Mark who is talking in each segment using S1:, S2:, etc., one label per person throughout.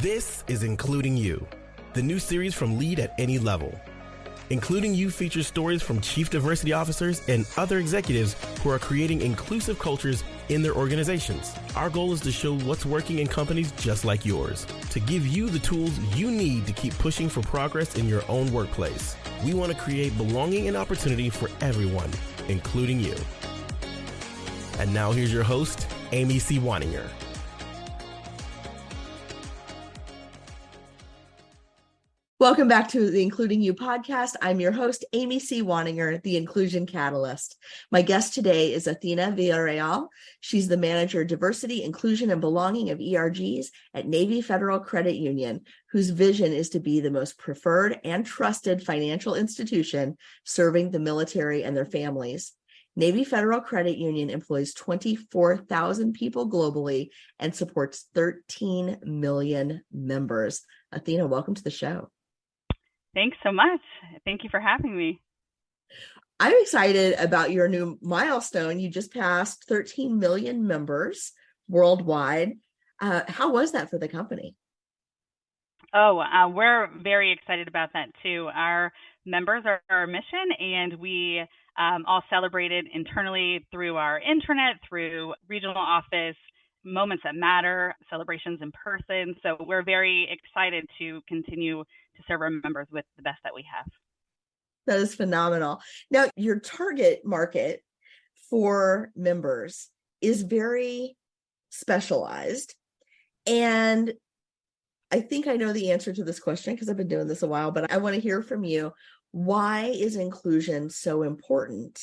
S1: This is Including You, the new series from Lead at Any Level. Including You features stories from chief diversity officers and other executives who are creating inclusive cultures in their organizations. Our goal is to show what's working in companies just like yours, to give you the tools you need to keep pushing for progress in your own workplace. We want to create belonging and opportunity for everyone, including you. And now here's your host, Amy C. Waninger.
S2: Welcome back to the Including You podcast. I'm your host, Amy C. Waninger, the Inclusion Catalyst. My guest today is Athena Villarreal. She's the Manager of Diversity, Inclusion, and Belonging of ERGs at Navy Federal Credit Union, whose vision is to be the most preferred and trusted financial institution serving the military and their families. Navy Federal Credit Union employs 24,000 people globally and supports 13 million members. Athena, welcome to the show.
S3: Thanks so much. Thank you for having me.
S2: I'm excited about your new milestone. You just passed 13 million members worldwide. How was that for the company?
S3: We're very excited about that too. Our members are our mission, and we all celebrated internally through our intranet, through regional office, moments that matter, celebrations in person. So we're very excited to continue to serve our members with the best that we have.
S2: That is phenomenal. Now, your target market for members is very specialized. And I think I know the answer to this question because I've been doing this a while, but I want to hear from you. Why is inclusion so important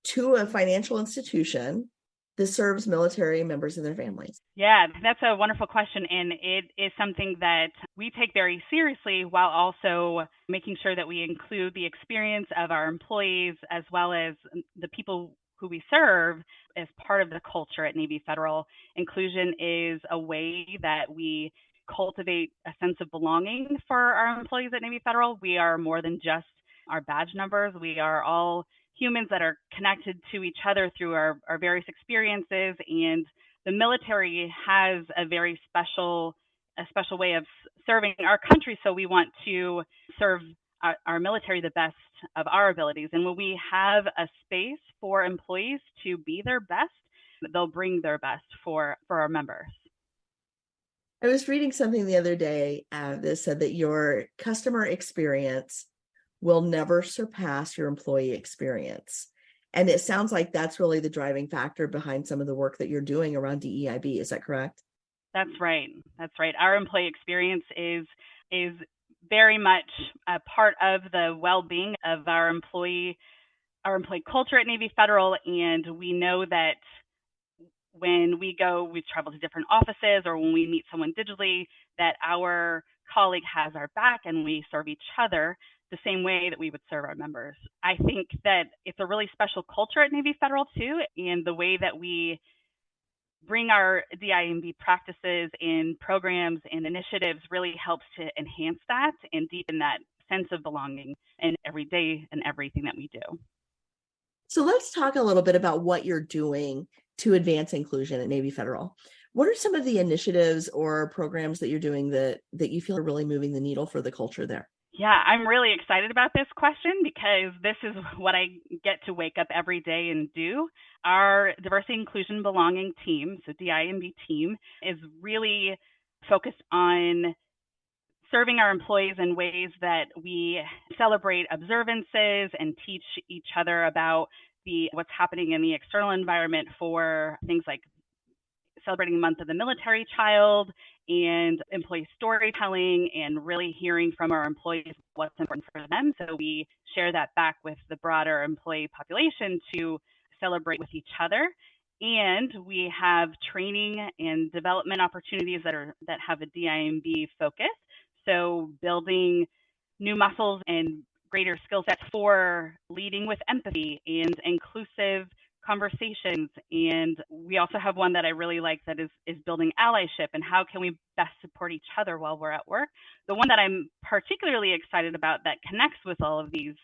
S2: to a financial institution that serves military members and their families?
S3: Yeah, that's a wonderful question. And it is something that we take very seriously while also making sure that we include the experience of our employees as well as the people who we serve as part of the culture at Navy Federal. Inclusion is a way that we cultivate a sense of belonging for our employees at Navy Federal. We are more than just our badge numbers. We are all humans that are connected to each other through our various experiences, and the military has a very special way of serving our country. So we want to serve our military the best of our abilities. And when we have a space for employees to be their best, they'll bring their best for our members.
S2: I was reading something the other day that said that your customer experience will never surpass your employee experience. And it sounds like that's really the driving factor behind some of the work that you're doing around DEIB. Is that correct?
S3: That's right. That's right. Our employee experience is very much a part of the well-being of our employee culture at Navy Federal. And we know that when we travel to different offices, or when we meet someone digitally, that our colleague has our back and we serve each other the same way that we would serve our members. I think that it's a really special culture at Navy Federal too, and the way that we bring our DIMB practices and programs and initiatives really helps to enhance that and deepen that sense of belonging in every day and everything that we do.
S2: So let's talk a little bit about what you're doing to advance inclusion at Navy Federal. What are some of the initiatives or programs that you're doing that you feel are really moving the needle for the culture there?
S3: Yeah, I'm really excited about this question because this is what I get to wake up every day and do. Our Diversity, Inclusion, Belonging team, so DIMB team, is really focused on serving our employees in ways that we celebrate observances and teach each other about what's happening in the external environment for things like celebrating the month of the military child and employee storytelling, and really hearing from our employees what's important for them. So we share that back with the broader employee population to celebrate with each other. And we have training and development opportunities that have a DIMB focus. So building new muscles and greater skill sets for leading with empathy and inclusive conversations. And we also have one that I really like that is building allyship and how can we best support each other while we're at work. The one that I'm particularly excited about that connects with all of these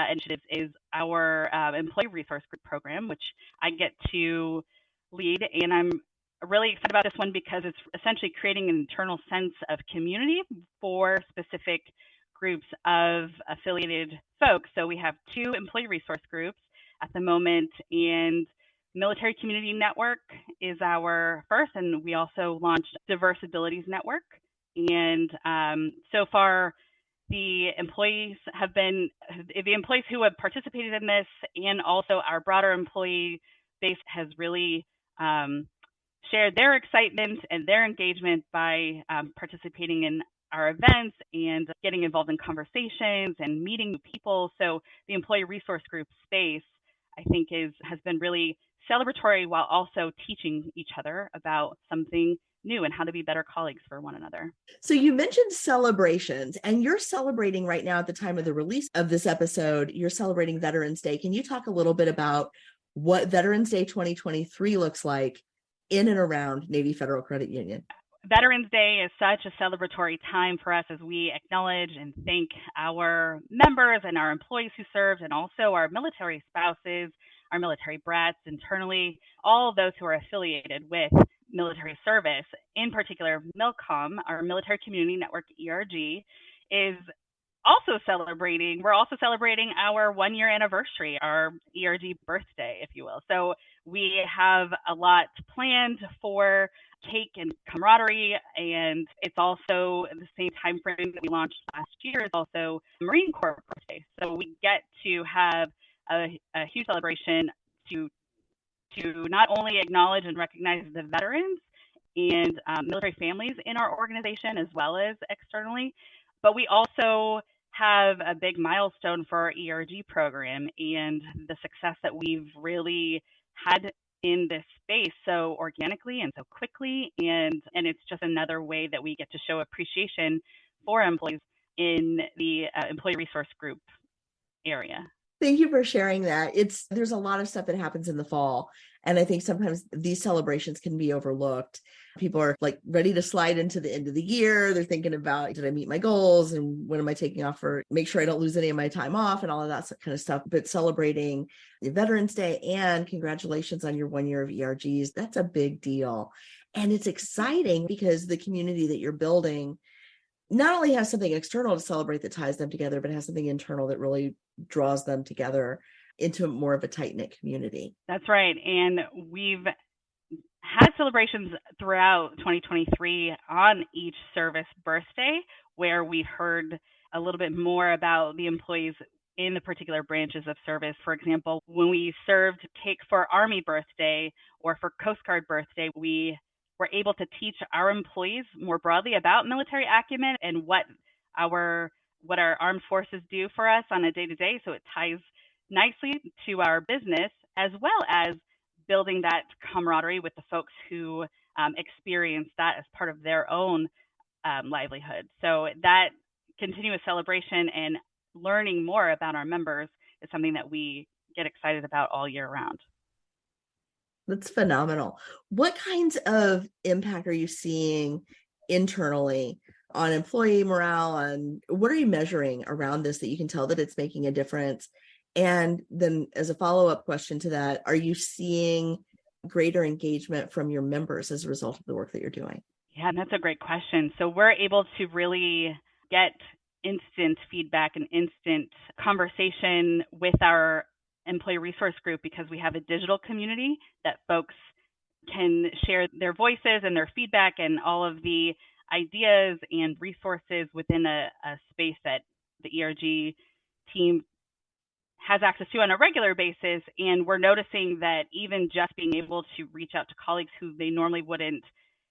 S3: initiatives is our employee resource group program, which I get to lead. And I'm really excited about this one because it's essentially creating an internal sense of community for specific groups of affiliated folks. So we have 2 employee resource groups at the moment, and Military Community Network is our first, and we also launched Diverse Abilities Network. And so far, the employees who have participated in this, and also our broader employee base, has really shared their excitement and their engagement by participating in our events and getting involved in conversations and meeting new people. So the employee resource group space, I think, has been really celebratory while also teaching each other about something new and how to be better colleagues for one another.
S2: So you mentioned celebrations, and you're celebrating right now at the time of the release of this episode, you're celebrating Veterans Day. Can you talk a little bit about what Veterans Day 2023 looks like in and around Navy Federal Credit Union?
S3: Veterans Day is such a celebratory time for us as we acknowledge and thank our members and our employees who served, and also our military spouses, our military brats internally, all those who are affiliated with military service. In particular, MILCOM, our Military Community Network ERG, is also celebrating. We're also celebrating our 1-year anniversary, our ERG birthday, if you will. So we have a lot planned for cake and camaraderie, and it's also the same time frame that we launched last year is also Marine Corps birthday. So we get to have a huge celebration to not only acknowledge and recognize the veterans and military families in our organization as well as externally, but we also have a big milestone for our ERG program and the success that we've really had in this space so organically and so quickly, and it's just another way that we get to show appreciation for employees in the employee resource group area.
S2: Thank you for sharing that. There's a lot of stuff that happens in the fall, and I think sometimes these celebrations can be overlooked. People are like ready to slide into the end of the year. They're thinking about, did I meet my goals, and when am I taking off for, make sure I don't lose any of my time off and all of that kind of stuff. But celebrating the Veterans Day and congratulations on your 1 year of ERGs, that's a big deal. And it's exciting because the community that you're building not only has something external to celebrate that ties them together, but has something internal that really draws them together into more of a tight-knit community.
S3: That's right. And we've had celebrations throughout 2023 on each service birthday, where we've heard a little bit more about the employees in the particular branches of service. For example, when we served cake for Army birthday or for Coast Guard birthday, we were able to teach our employees more broadly about military acumen and what our armed forces do for us on a day-to-day. So it ties nicely to our business, as well as building that camaraderie with the folks who experience that as part of their own livelihood. So that continuous celebration and learning more about our members is something that we get excited about all year round.
S2: That's phenomenal. What kinds of impact are you seeing internally on employee morale, and what are you measuring around this that you can tell that it's making a difference? And then as a follow-up question to that, are you seeing greater engagement from your members as a result of the work that you're doing?
S3: Yeah, that's a great question. So we're able to really get instant feedback and instant conversation with our employee resource group because we have a digital community that folks can share their voices and their feedback and all of the ideas and resources within a space that the ERG team has access to on a regular basis. And we're noticing that even just being able to reach out to colleagues who they normally wouldn't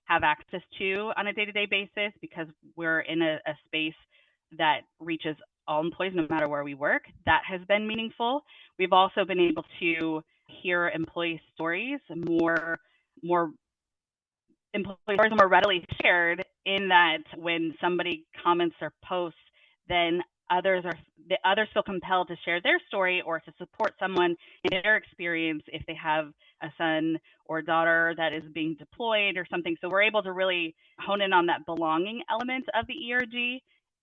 S3: have access to on a day-to-day basis, because we're in a space that reaches all employees no matter where we work, that has been meaningful. We've also been able to hear employee stories more readily shared, in that when somebody comments or posts, then others feel compelled to share their story or to support someone in their experience if they have a son or daughter that is being deployed or something. So we're able to really hone in on that belonging element of the ERG,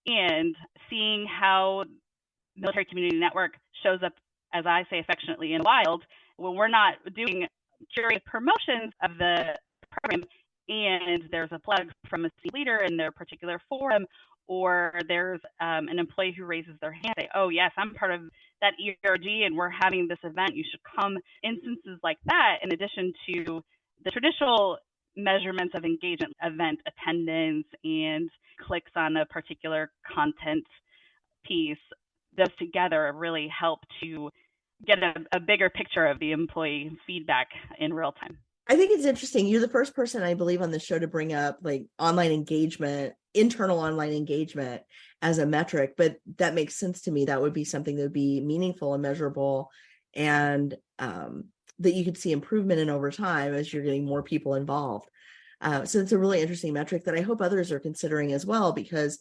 S3: and seeing how Military Community Network shows up, as I say affectionately, in the wild, when we're not doing curated promotions of the room and there's a plug from a C leader in their particular forum, or there's an employee who raises their hand and say, oh, yes, I'm part of that ERG and we're having this event, you should come. Instances like that, in addition to the traditional measurements of engagement, event attendance, and clicks on a particular content piece, those together really help to get a bigger picture of the employee feedback in real time.
S2: I think it's interesting. You're the first person, I believe, on the show to bring up like online engagement, internal online engagement as a metric, but that makes sense to me. That would be something that would be meaningful and measurable, and that you could see improvement in over time as you're getting more people involved. So it's a really interesting metric that I hope others are considering as well, because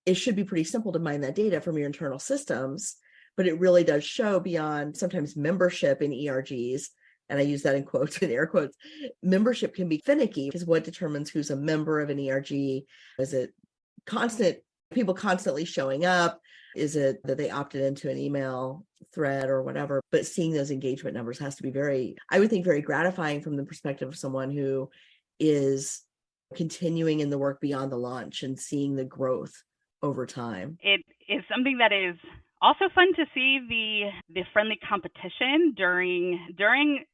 S2: it should be pretty simple to mine that data from your internal systems, but it really does show beyond sometimes membership in ERGs. And I use that in quotes and air quotes. Membership can be finicky because what determines who's a member of an ERG? Is it constant, people constantly showing up? Is it that they opted into an email thread or whatever? But seeing those engagement numbers has to be very, I would think, very gratifying from the perspective of someone who is continuing in the work beyond the launch and seeing the growth over time.
S3: It is something that is also fun to see the friendly competition during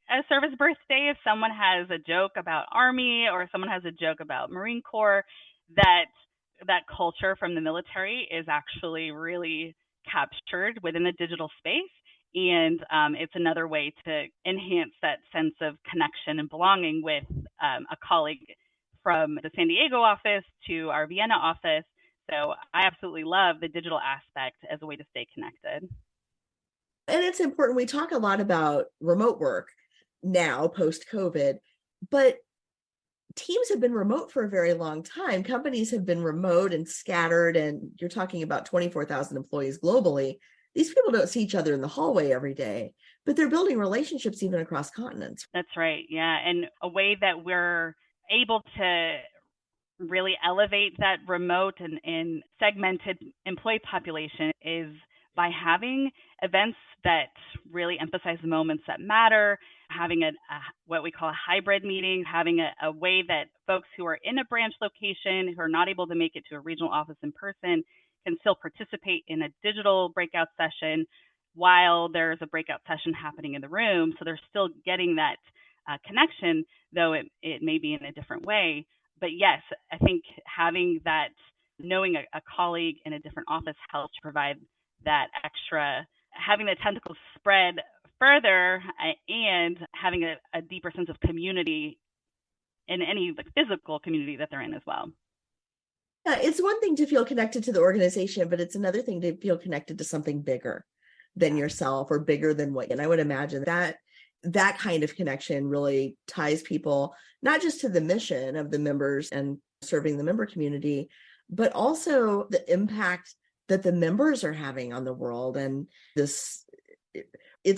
S3: a service birthday. If someone has a joke about Army or someone has a joke about Marine Corps, that culture from the military is actually really captured within the digital space. And it's another way to enhance that sense of connection and belonging with a colleague from the San Diego office to our Vienna office. So I absolutely love the digital aspect as a way to stay connected.
S2: And it's important. We talk a lot about remote work now, post-COVID, but teams have been remote for a very long time. Companies have been remote and scattered, and you're talking about 24,000 employees globally. These people don't see each other in the hallway every day, but they're building relationships even across continents.
S3: That's right. Yeah. And a way that we're able to really elevate that remote and segmented employee population is by having events that really emphasize the moments that matter, having what we call a hybrid meeting, having a way that folks who are in a branch location who are not able to make it to a regional office in person can still participate in a digital breakout session while there's a breakout session happening in the room. So they're still getting that connection, though it may be in a different way. But yes, I think having that, knowing a colleague in a different office helps provide that extra, having the tentacles spread further and having a deeper sense of community in any physical community that they're in as well.
S2: Yeah, it's one thing to feel connected to the organization, but it's another thing to feel connected to something bigger than yourself or bigger than what. And I would imagine that kind of connection really ties people not just to the mission of the members and serving the member community, but also the impact that the members are having on the world. And it's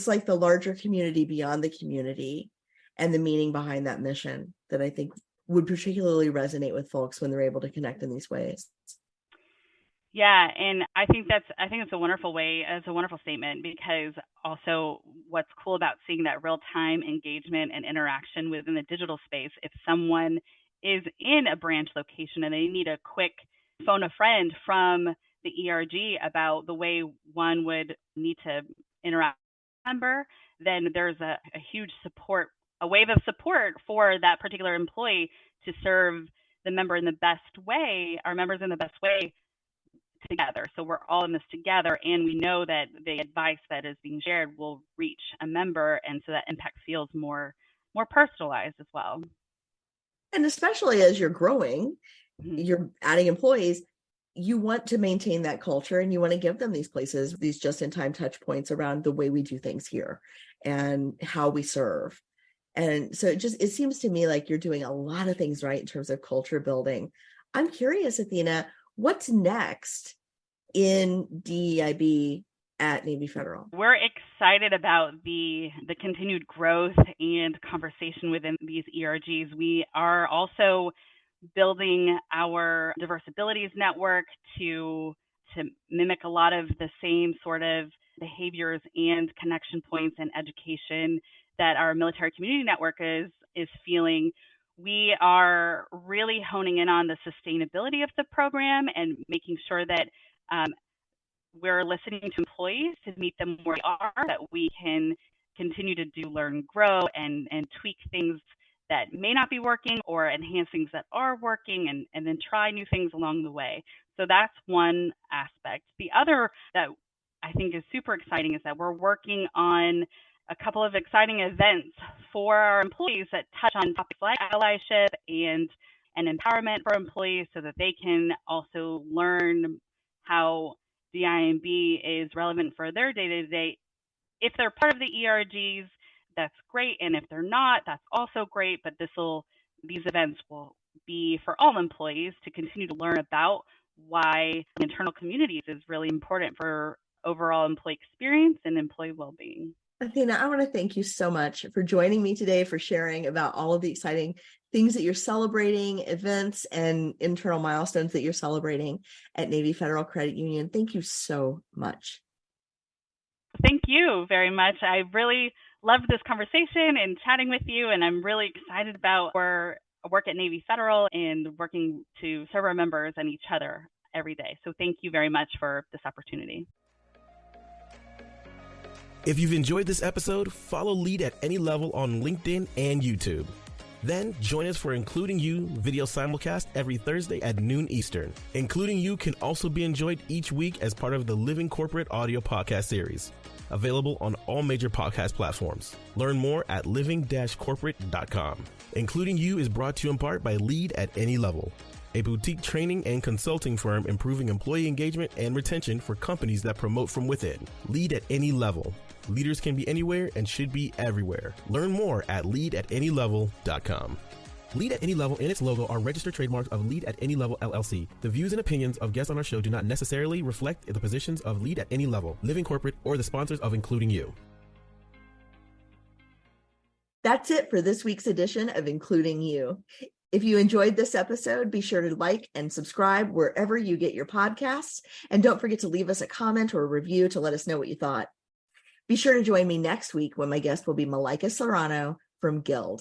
S2: like the larger community beyond the community and the meaning behind that mission that I think would particularly resonate with folks when they're able to connect in these ways.
S3: Yeah, and I think it's a wonderful way, it's a wonderful statement, because also what's cool about seeing that real-time engagement and interaction within the digital space, if someone is in a branch location and they need a quick phone a friend from the ERG about the way one would need to interact with a member, then there's a huge support, a wave of support for that particular employee to serve the member in the best way, our members in the best way together. So we're all in this together, and we know that the advice that is being shared will reach a member, and so that impact feels more personalized as well.
S2: And especially as you're growing, you're adding employees, you want to maintain that culture and you want to give them these places, these just-in-time touch points around the way we do things here and how we serve. And so it seems to me like you're doing a lot of things right in terms of culture building. I'm curious, Athena, what's next in DEIB at Navy Federal?
S3: We're excited about the continued growth and conversation within these ERGs. We are also building our diverse abilities network to mimic a lot of the same sort of behaviors and connection points and education that our military community network is feeling. we are really honing in on the sustainability of the program and making sure that we're listening to employees to meet them where they are, that we can continue to do learn, grow, and tweak things that may not be working or enhance things that are working and then try new things along the way. So that's one aspect. The other that I think is super exciting is that we're working on a couple of exciting events for our employees that touch on topics like allyship and empowerment for employees so that they can also learn how DIMB is relevant for their day-to-day. If they're part of the ERGs, that's great. And if they're not, that's also great. But these events will be for all employees to continue to learn about why internal communities is really important for overall employee experience and employee well-being.
S2: Athena, I want to thank you so much for joining me today, for sharing about all of the exciting things that you're celebrating, events and internal milestones that you're celebrating at Navy Federal Credit Union. Thank you so much.
S3: Thank you very much. I really loved this conversation and chatting with you, and I'm really excited about our work at Navy Federal and working to serve our members and each other every day. So thank you very much for this opportunity.
S1: If you've enjoyed this episode, follow Lead at Any Level on LinkedIn and YouTube. Then join us for Including You video simulcast every Thursday at noon Eastern. Including You can also be enjoyed each week as part of the Living Corporate audio podcast series, available on all major podcast platforms. Learn more at living-corporate.com. Including You is brought to you in part by Lead at Any Level, a boutique training and consulting firm improving employee engagement and retention for companies that promote from within. Lead at Any Level. Leaders can be anywhere and should be everywhere. Learn more at leadatanylevel.com. Lead at Any Level and its logo are registered trademarks of Lead at Any Level LLC. The views and opinions of guests on our show do not necessarily reflect the positions of Lead at Any Level, Living Corporate, or the sponsors of Including You.
S2: That's it for this week's edition of Including You. If you enjoyed this episode, be sure to like and subscribe wherever you get your podcasts. And don't forget to leave us a comment or a review to let us know what you thought. Be sure to join me next week when my guest will be Malika Serrano from Guild.